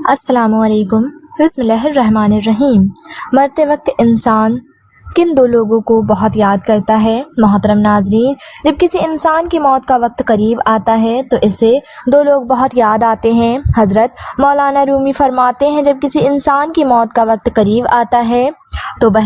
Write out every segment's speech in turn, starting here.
السلام علیکم۔ بسم اللہ الرحمن الرحیم۔ مرتے وقت انسان کن دو لوگوں کو بہت یاد کرتا ہے؟ محترم ناظرین، جب کسی انسان کی موت کا وقت قریب آتا ہے تو اسے دو لوگ بہت یاد آتے ہیں۔ حضرت مولانا رومی فرماتے ہیں، جب کسی انسان کی موت کا وقت قریب آتا ہے تو وہ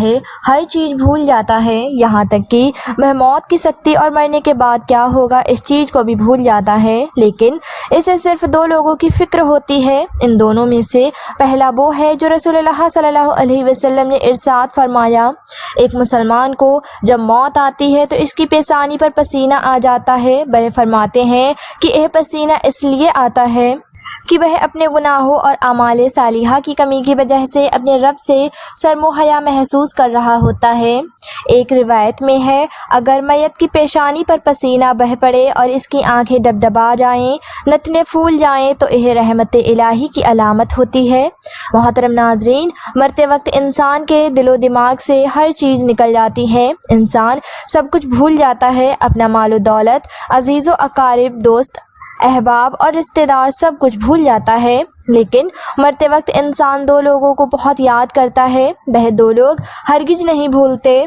ہر چیز بھول جاتا ہے، یہاں تک کہ وہ موت کی سختی اور مرنے کے بعد کیا ہوگا اس چیز کو بھی بھول جاتا ہے، لیکن اسے صرف دو لوگوں کی فکر ہوتی ہے۔ ان دونوں میں سے پہلا وہ ہے جو رسول اللہ صلی اللہ علیہ وسلم نے ارشاد فرمایا، ایک مسلمان کو جب موت آتی ہے تو اس کی پیشانی پر پسینہ آ جاتا ہے۔ وہ فرماتے ہیں کہ یہ پسینہ اس لیے آتا ہے کہ وہ اپنے گناہوں اور اعمال صالحہ کی کمی کی وجہ سے اپنے رب سے شرم و حیا محسوس کر رہا ہوتا ہے۔ ایک روایت میں ہے، اگر میت کی پیشانی پر پسینہ بہہ پڑے اور اس کی آنکھیں ڈبڈبا جائیں، نتنے پھول جائیں تو یہ رحمت الہی کی علامت ہوتی ہے۔ محترم ناظرین، مرتے وقت انسان کے دل و دماغ سے ہر چیز نکل جاتی ہے، انسان سب کچھ بھول جاتا ہے، اپنا مال و دولت، عزیز و اقارب، دوست احباب اور رشتہ دار سب کچھ بھول جاتا ہے، لیکن مرتے وقت انسان دو لوگوں کو بہت یاد کرتا ہے۔ وہ دو لوگ ہرگز نہیں بھولتے،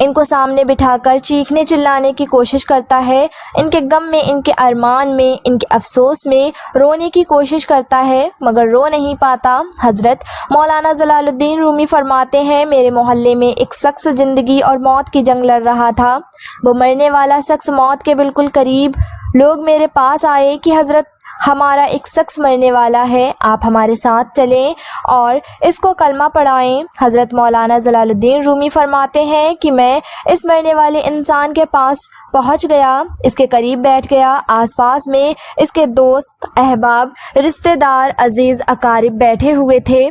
ان کو سامنے بٹھا کر چیخنے چلانے کی کوشش کرتا ہے، ان کے غم میں، ان کے ارمان میں، ان کے افسوس میں رونے کی کوشش کرتا ہے مگر رو نہیں پاتا۔ حضرت مولانا جلال الدین رومی فرماتے ہیں، میرے محلے میں ایک شخص زندگی اور موت کی جنگ لڑ رہا تھا۔ وہ مرنے والا شخص موت کے بالکل قریب، لوگ میرے پاس آئے کہ حضرت ہمارا ایک شخص مرنے والا ہے، آپ ہمارے ساتھ چلیں اور اس کو کلمہ پڑھائیں۔ حضرت مولانا جلال الدین رومی فرماتے ہیں کہ میں اس مرنے والے انسان کے پاس پہنچ گیا، اس کے قریب بیٹھ گیا، آس پاس میں اس کے دوست احباب، رشتہ دار، عزیز اقارب بیٹھے ہوئے تھے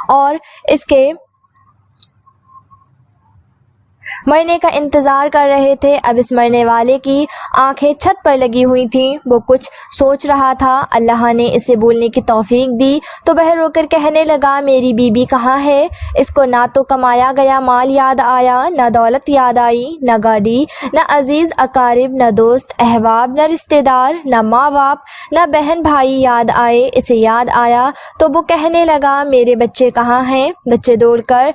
اور اس کے مرنے کا انتظار کر رہے تھے۔ اب اس مرنے والے کی آنکھیں چھت پر لگی ہوئی تھیں، وہ کچھ سوچ رہا تھا۔ اللہ نے اسے بولنے کی توفیق دی تو وہ رو کر کہنے لگا، میری بیوی کہاں ہے؟ اس کو نہ تو کمایا گیا مال یاد آیا، نہ دولت یاد آئی، نہ گاڑی، نہ عزیز اقارب، نہ دوست احباب، نہ رشتہ دار، نہ ماں باپ، نہ بہن بھائی یاد آئے۔ اسے یاد آیا تو وہ کہنے لگا، میرے بچے کہاں ہیں؟ بچے دوڑ کر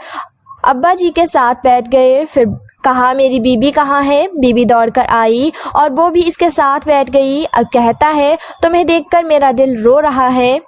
ابا جی کے ساتھ بیٹھ گئے۔ پھر کہا، میری بیوی کہاں ہے؟ بیوی دوڑ کر آئی اور وہ بھی اس کے ساتھ بیٹھ گئی۔ اب کہتا ہے، تمہیں دیکھ کر میرا دل رو رہا ہے،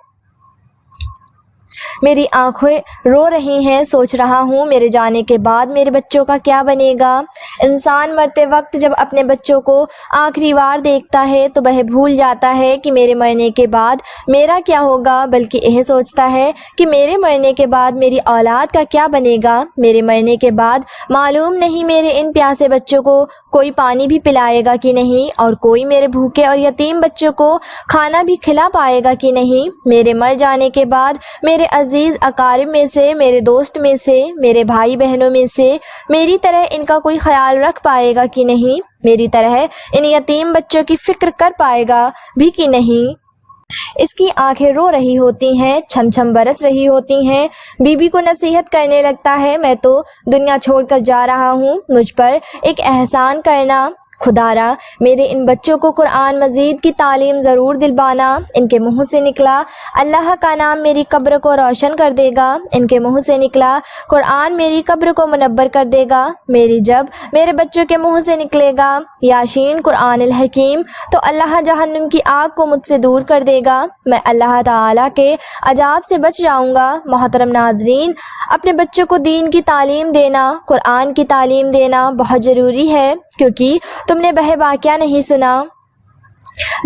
میری آنکھیں رو رہی ہیں، سوچ رہا ہوں میرے جانے کے بعد میرے بچوں کا کیا بنے گا۔ انسان مرتے وقت جب اپنے بچوں کو آخری بار دیکھتا ہے تو وہ بھول جاتا ہے کہ میرے مرنے کے بعد میرا کیا ہوگا، بلکہ یہ سوچتا ہے کہ میرے مرنے کے بعد میری اولاد کا کیا بنے گا۔ میرے مرنے کے بعد معلوم نہیں میرے ان پیاسے بچوں کو کوئی پانی بھی پلائے گا کہ نہیں، اور کوئی میرے بھوکے اور یتیم بچوں کو کھانا بھی کھلا پائے گا کہ نہیں۔ میرے مر جانے کے بعد میرے عزیز اقارب میں سے، میرے دوست میں سے، میرے بھائی بہنوں میں سے میری طرح ان کا کوئی خیال رکھ پائے گا کہ نہیں، میری طرح ان یتیم بچوں کی فکر کر پائے گا بھی کہ نہیں۔ اس کی آنکھیں رو رہی ہوتی ہیں، چھم چھم برس رہی ہوتی ہیں۔ بیوی کو نصیحت کرنے لگتا ہے، میں تو دنیا چھوڑ کر جا رہا ہوں، مجھ پر ایک احسان کرنا، خدارا میرے ان بچوں کو قرآن مجید کی تعلیم ضرور دلوانا۔ ان کے منہ سے نکلا، اللہ کا نام میری قبر کو روشن کر دے گا، ان کے منہ سے نکلا، قرآن میری قبر کو منور کر دے گا۔ جب میرے بچوں کے منہ سے نکلے گا یاسین قرآن الحکیم تو اللہ جہنم کی آگ کو مجھ سے دور کر دے گا، میں اللہ تعالیٰ کے عذاب سے بچ جاؤں گا۔ محترم ناظرین، اپنے بچوں کو دین کی تعلیم دینا، قرآن کی تعلیم دینا بہت ضروری ہے، کیونکہ تم نے وہ واقعہ نہیں سنا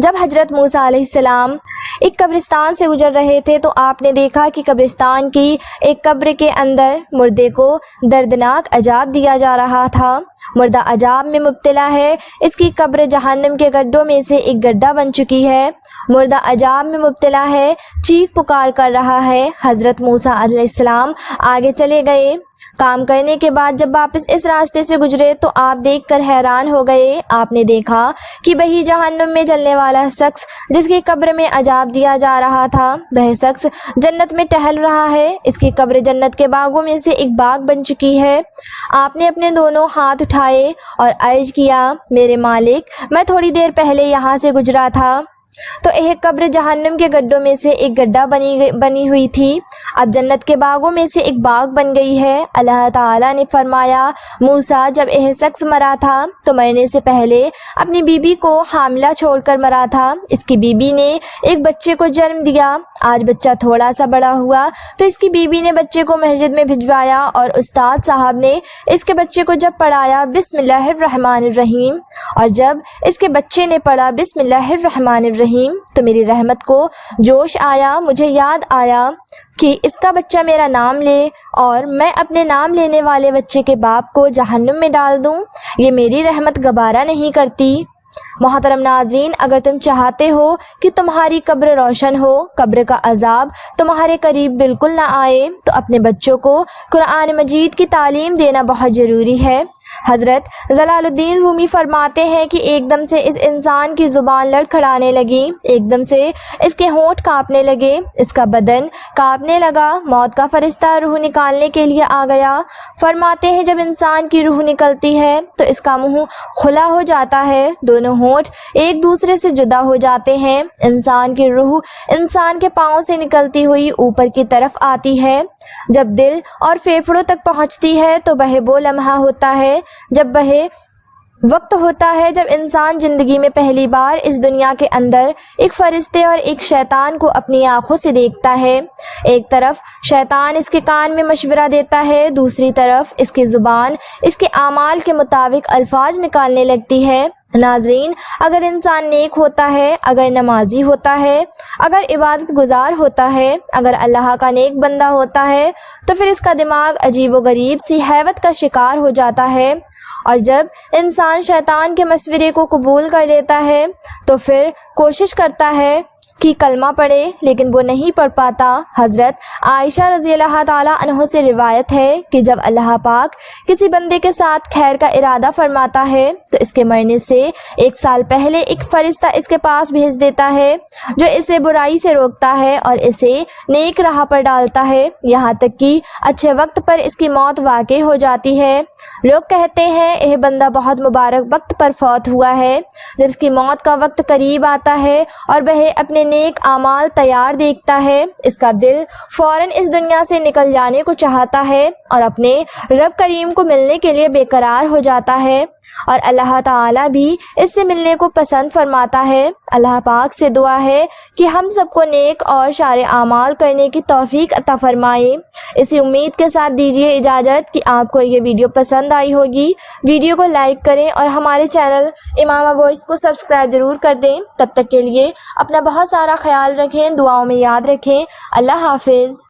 جب حضرت موسیٰ علیہ السلام ایک قبرستان سے گزر رہے تھے تو آپ نے دیکھا کہ قبرستان کی ایک قبر کے اندر مردے کو دردناک عذاب دیا جا رہا تھا۔ مردہ عذاب میں مبتلا ہے، اس کی قبر جہنم کے گڈھوں میں سے ایک گڈھا بن چکی ہے۔ مردہ عذاب میں مبتلا ہے، چیخ پکار کر رہا ہے۔ حضرت موسیٰ علیہ السلام آگے چلے گئے۔ کام کرنے کے بعد جب واپس اس راستے سے گزرے تو آپ دیکھ کر حیران ہو گئے۔ آپ نے دیکھا کہ وہی جہنم میں جلنے والا شخص جس کی قبر میں عذاب دیا جا رہا تھا، وہ شخص جنت میں ٹہل رہا ہے۔ اس کی قبر جنت کے باغوں میں سے ایک باغ بن چکی ہے۔ آپ نے اپنے دونوں ہاتھ اٹھائے اور عرض کیا، میرے مالک، میں تھوڑی دیر پہلے یہاں سے گزرا تھا، تو یہ قبر جہنم کے گڈھوں میں سے ایک گڈھا بنی ہوئی تھی، اب جنت کے باغوں میں سے ایک باغ بن گئی ہے۔ اللہ تعالیٰ نے فرمایا، موسیٰ جب یہ شخص مرا تھا تو مرنے سے پہلے اپنی بیوی کو حاملہ چھوڑ کر مرا تھا۔ اس کی بیوی نے ایک بچے کو جنم دیا۔ آج بچہ تھوڑا سا بڑا ہوا تو اس کی بیوی نے بچے کو مسجد میں بھجوایا اور استاد صاحب نے اس کے بچے کو جب پڑھایا بسم اللہ الرحمن الرحیم، اور جب اس کے بچے نے پڑھا بسم اللہ الرحمن الرحیم تو میری رحمت کو جوش آیا، مجھے یاد آیا کہ اس کا بچہ میرا نام لے اور میں اپنے نام لینے والے بچے کے باپ کو جہنم میں ڈال دوں، یہ میری رحمت گوارا نہیں کرتی۔ محترم ناظرین، اگر تم چاہتے ہو کہ تمہاری قبر روشن ہو، قبر کا عذاب تمہارے قریب بالکل نہ آئے، تو اپنے بچوں کو قرآن مجید کی تعلیم دینا بہت ضروری ہے۔ حضرت جلال الدین رومی فرماتے ہیں کہ ایک دم سے اس انسان کی زبان لڑکھڑانے لگی، ایک دم سے اس کے ہونٹ کانپنے لگے، اس کا بدن کانپنے لگا، موت کا فرشتہ روح نکالنے کے لیے آ گیا۔ فرماتے ہیں جب انسان کی روح نکلتی ہے تو اس کا منہ کھلا ہو جاتا ہے، دونوں ہونٹ ایک دوسرے سے جدا ہو جاتے ہیں، انسان کی روح انسان کے پاؤں سے نکلتی ہوئی اوپر کی طرف آتی ہے، جب دل اور پھیپھڑوں تک پہنچتی ہے تو وہ لمحہ ہوتا ہے، جب وقت ہوتا ہے جب انسان زندگی میں پہلی بار اس دنیا کے اندر ایک فرشتے اور ایک شیطان کو اپنی آنکھوں سے دیکھتا ہے۔ ایک طرف شیطان اس کے کان میں مشورہ دیتا ہے، دوسری طرف اس کی زبان اس کے اعمال کے مطابق الفاظ نکالنے لگتی ہے۔ ناظرین، اگر انسان نیک ہوتا ہے، اگر نمازی ہوتا ہے، اگر عبادت گزار ہوتا ہے، اگر اللہ کا نیک بندہ ہوتا ہے تو پھر اس کا دماغ عجیب و غریب سی حیرت کا شکار ہو جاتا ہے، اور جب انسان شیطان کے مشورے کو قبول کر لیتا ہے تو پھر کوشش کرتا ہے کہ کلمہ پڑھے لیکن وہ نہیں پڑھ پاتا۔ حضرت عائشہ رضی اللہ تعالیٰ عنہ سے روایت ہے کہ جب اللہ پاک کسی بندے کے ساتھ خیر کا ارادہ فرماتا ہے تو اس کے مرنے سے 1 سال پہلے ایک فرشتہ اس کے پاس بھیج دیتا ہے جو اسے برائی سے روکتا ہے اور اسے نیک راہ پر ڈالتا ہے، یہاں تک کہ اچھے وقت پر اس کی موت واقع ہو جاتی ہے۔ لوگ کہتے ہیں یہ بندہ بہت مبارک وقت پر فوت ہوا ہے۔ جب اس کی موت کا وقت قریب آتا ہے اور وہ اپنے نیک اعمال تیار دیکھتا ہے، اس کا دل فوراً اس دنیا سے نکل جانے کو چاہتا ہے اور اپنے رب کریم کو ملنے کے لیے بے قرار ہو جاتا ہے، اور اللہ تعالیٰ بھی اس سے ملنے کو پسند فرماتا ہے۔ اللہ پاک سے دعا ہے کہ ہم سب کو نیک اور شار اعمال کرنے کی توفیق عطا فرمائے۔ اسی امید کے ساتھ دیجیے اجازت کہ آپ کو یہ ویڈیو پسند آئی ہوگی۔ ویڈیو کو لائک کریں اور ہمارے چینل امامہ وائس کو سبسکرائب ضرور کر دیں۔ تب تک کے لیے اپنا بہت سارا خیال رکھیں، دعاؤں میں یاد رکھیں۔ اللہ حافظ۔